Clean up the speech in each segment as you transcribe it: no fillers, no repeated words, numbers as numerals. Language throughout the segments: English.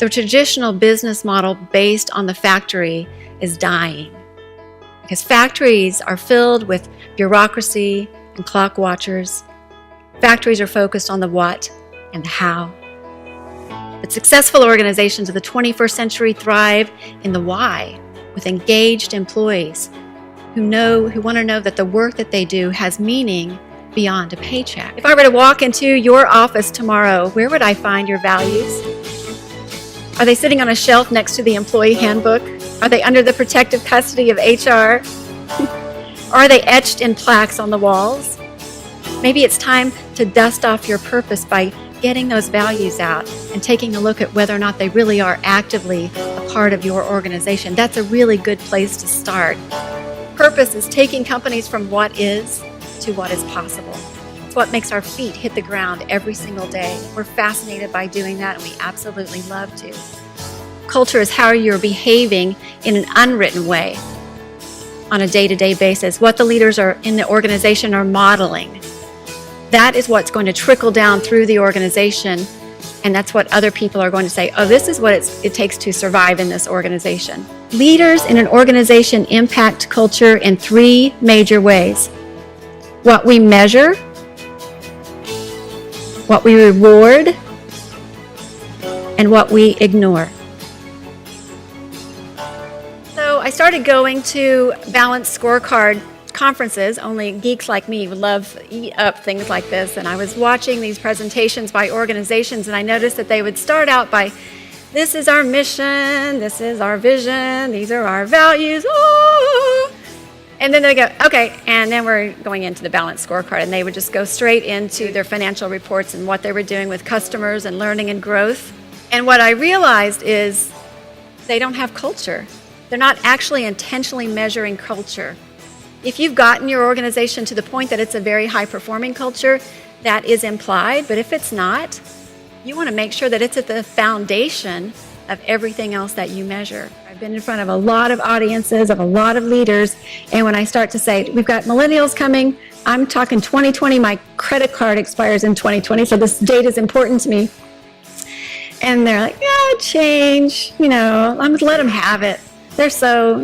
the traditional business model based on the factory is dying. Because factories are filled with bureaucracy and clock watchers. Factories are focused on the what and the how. But successful organizations of the 21st century thrive in the why, with engaged employees who want to know that the work that they do has meaning beyond a paycheck. If I were to walk into your office tomorrow, where would I find your values? Are they sitting on a shelf next to the employee handbook? Are they under the protective custody of HR? Or are they etched in plaques on the walls? Maybe it's time to dust off your purpose by getting those values out and taking a look at whether or not they really are actively a part of your organization. That's a really good place to start. Purpose is taking companies from what is to what is possible. It's what makes our feet hit the ground every single day. We're fascinated by doing that, and we absolutely love to. Culture is how you're behaving in an unwritten way on a day-to-day basis, what the leaders are in the organization are modeling. That is what's going to trickle down through the organization, and that's what other people are going to say, oh, this is what it takes to survive in this organization. Leaders in an organization impact culture in three major ways. What we measure, what we reward, and what we ignore. So I started going to balanced scorecard conferences. Only geeks like me would love to eat up things like this. And I was watching these presentations by organizations, and I noticed that they would start out by, this is our mission, this is our vision, these are our values, ooh. And then they go, okay, and then we're going into the balanced scorecard, and they would just go straight into their financial reports and what they were doing with customers and learning and growth. And what I realized is they don't have culture. They're not actually intentionally measuring culture. If you've gotten your organization to the point that it's a very high-performing culture, that is implied. But if it's not, you want to make sure that it's at the foundation of everything else that you measure. I've been in front of a lot of audiences, of a lot of leaders, and when I start to say, we've got millennials coming, I'm talking 2020, my credit card expires in 2020, so this date is important to me. And they're like, yeah, change, I'm just let them have it. They're so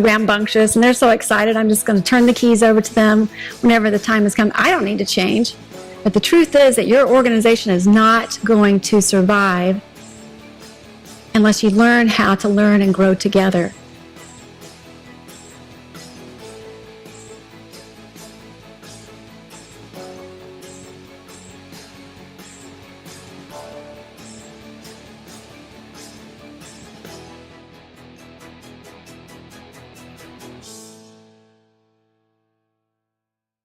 rambunctious and they're so excited. I'm just going to turn the keys over to them whenever the time has come. I don't need to change. But the truth is that your organization is not going to survive unless you learn how to learn and grow together.